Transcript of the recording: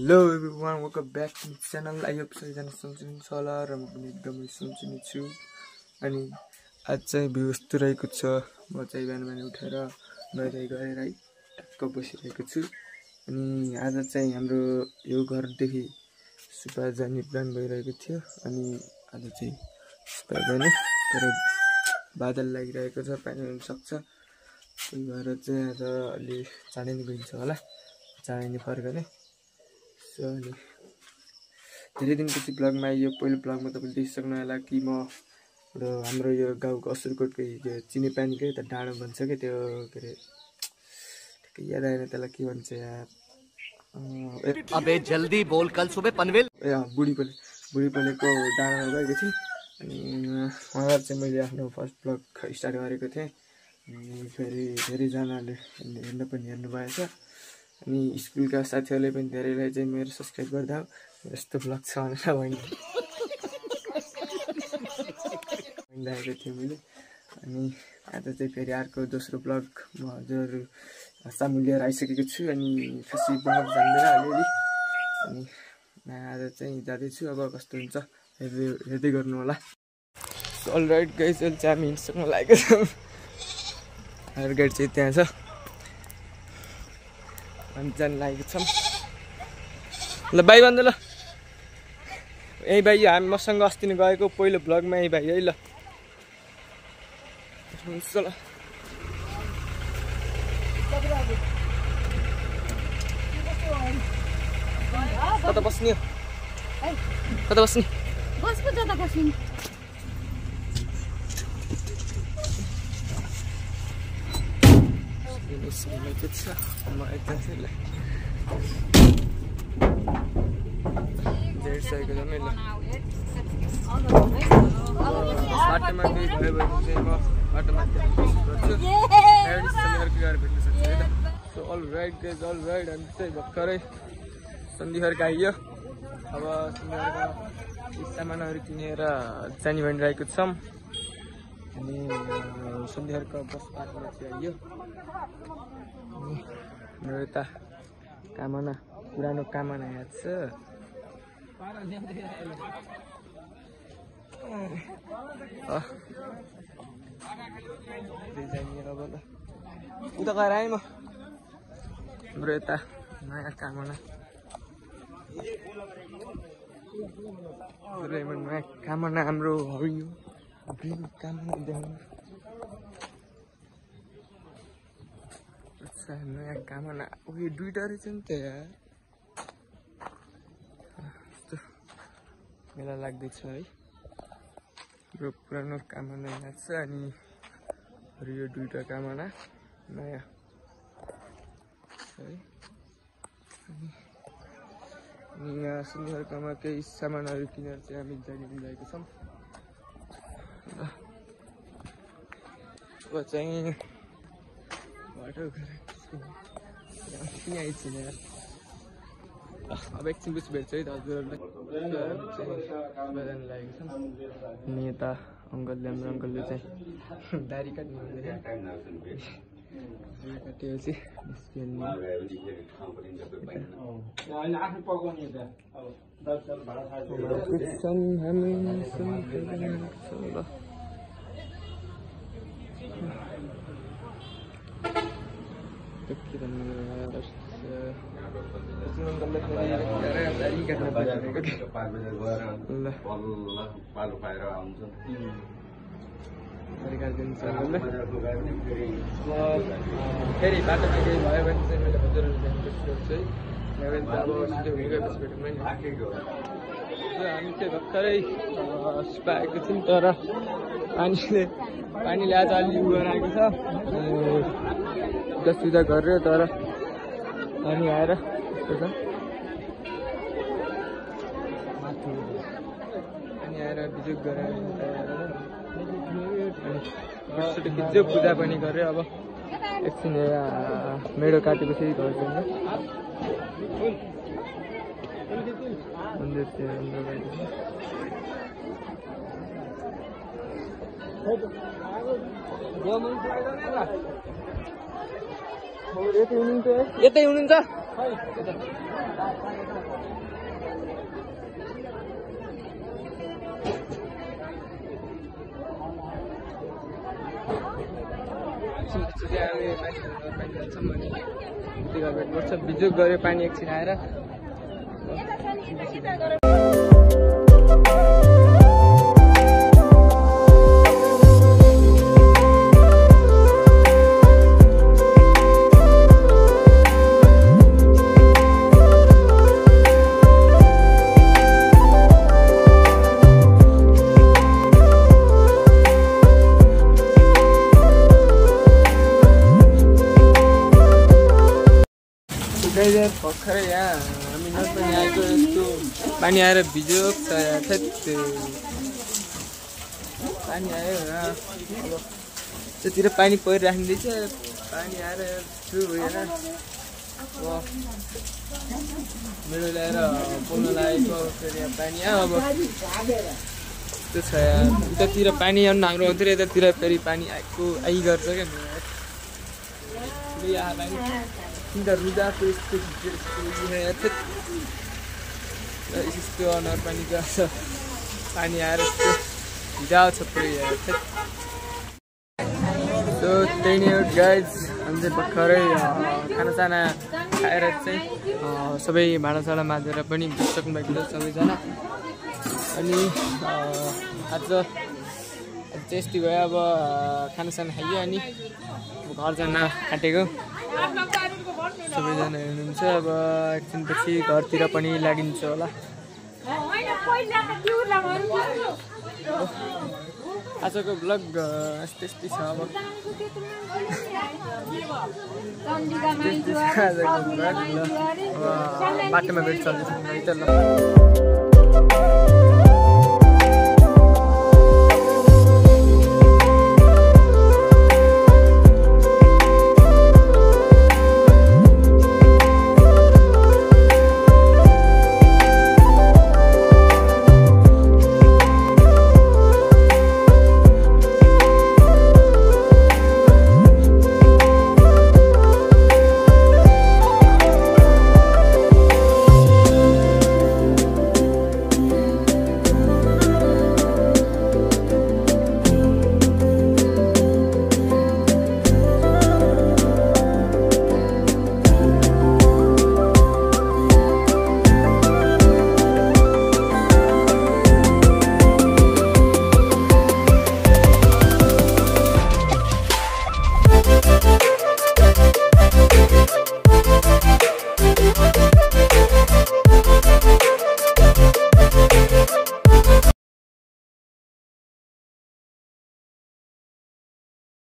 Hello everyone, welcome back to my channel. I hope सबैजना सुनिनुहुन्छ होला र म पनि एकदमै सुनिने छु। अनि आज चाहिँ भ्यू यस्तो रहेको छ। म चाहिँ बिहान उठेर नुहाइ गरेर है टक्क बसिरहेको छु। अनि आज चाहिँ हाम्रो यो घरदेखि सुपा जाने प्लान भइरहेको थियो। अनि आज चाहिँ सुपा जाने तर बादल लागिरहेको छ, पानी हुन सक्छ। त्यही भएर चाहिँ आज अलि चाँडै नै गइन्छ होला, चाँडै नै फर्कने। धेरै दिनपछि ब्लगमा आइयो। पहिलो ब्लगमा तपाईँले देखिसक्नु होला कि म हाम्रो यो गाउँको असुरकोटकै चिनेपानीकै त डाँडो भन्छ क्या, त्यो के अरे ठिकै याद आएन त्यसलाई के भन्छ यार। अबे जल्दी बोल, कल सुबह पनवेल ए बुढीपलेको डाँडामा गएको थिएँ। अनि उहाँबाट चाहिँ मैले आफ्नो फर्स्ट ब्लग स्टार्ट गरेको थिएँ। अनि फेरि धेरैजनाले हेर्न पनि हेर्नु भएछ। अनि स्कुलका साथीहरूले पनि धेरैलाई चाहिँ मेरो सब्सक्राइब गर्दा यस्तो ब्लग छ भनेर भनिरहेको थिएँ मैले। अनि आज चाहिँ फेरि अर्को दोस्रो ब्लग म हजुरहरू सामु लिएर आइसकेको छु। अनि खासै ब्लग जान्दैन अलिअलि। अनि आज चाहिँ जाँदैछु, अब कस्तो हुन्छ हेर्दै गर्नु होला। अलराइट गाइस, अहिले चाहिँ हामी हिँड्सक्नु लागेको छौँ। हाम्रो गाडी चाहिँ त्यहाँ छ, हामी जानु लागेको छौँ। ल बाई भन्दा ल, यही भाइ हामी मसँग अस्ति नै गएको पहिलो ब्लगमा यही भाइ है। ल हुन्छ ल, कता बस्ने हो, कता बस्ने बसको जता बस्नु बाटोमा केही भयो भने चाहिँ म बाटोमा गर्छु, भेट्न सक्छु है त। So all right guys, all right, हामी चाहिँ भर्खरै सन्धिखर्क आइयो। अब सन्धिखर्कमा सामानहरू किनेर जाने भनिरहेको छौँ। अनि सन्धिखर्क बस पार्कमा चाहिँ आइयो। मेरो यता कामना, पुरानो कामना याद छ। अब ल उता गएर आएँ म। हाम्रो यता नयाँ कामना, नयाँ कामना हाम्रो हरियो ग्रिन कामना देखाउनु। नयाँ कामना उयो दुईवटा रहेछ नि त यार। यस्तो मेला लाग्दैछ है। यो पुरानो कामना याद छ। अनि यो दुईवटा कामना नयाँ है। अनि यहाँ सन्धिखर्कमा केही सामानहरू किनेर चाहिँ हामी जाने मिलाएको छौँ। अब चाहिँ बाटो किन आइछन् यार। अब एकछिन पछि भेट्छ है त हजुरहरूलाई। जानु लागेको छ। अनि यता अङ्कलले, हाम्रो अङ्कलले चाहिँ दारी काट्नु काटेपछि फेरि बाटोमा केही भयो भने चाहिँ मैले हजुरहरू ध्यान गर्छु है। नभए त अब सिधै हुँगएपछि भेटौँ नि। हामी चाहिँ भर्खरै सुपा आएको थियौँ, तर पानीले आज अलि उ गराएको छ। सुधा गर्यो तर पानी आएर यस्तो छ। पानी आएर बिजुक गरायो, हिजो पूजा पनि गर्यो। अब एकछिन मेढो काटेपछि घर जान्छ। मन्दिर चाहिँ राम्रो यतै हुनुहुन्छ? एकछिन चाहिँ हामी मान्छेहरू पानी जान्छौँ भने त्यो घर भेट गर्छ बिजोग गऱ्यो पानी एकछिन आएर भर्खरै यहाँ हामी नर्पनी आएको यस्तो पानी आएर भिजेको छ यहाँ पानी आयो यहाँ अब त्यतिर पानी परिराखिँदैछ पानी आएर छु होइन अब मेरो ल्याएर बोल्न लागेको फेरि यहाँ पानी आयो अब त्यो छ यहाँ उतातिर पानी आउनु हाम्रो आउँथ्यो यतातिर फेरि पानी आइगर्छ क्या यहाँ पानी इधर रुदा तो इसको है इसको ऑनर पानी का पानी आ रहा है जाओ छपरी है तो त्यही हो गाइज हामीले भर्खरै खानासाना खाएर चाहिँ सबै भाँडासाँडा माझेर पनि बसिसक्नु भएको छ सबैजना अनि आज टेस्टी भयो अब खानासाना खाइयो अनि घर जान आँटेको सबैजना हेर्नुहुन्छ अब एकछिनपछि घरतिर पनि लागिन्छ होला आजको ब्लग यस्तै छ अब बाटोमा भेट्छ ल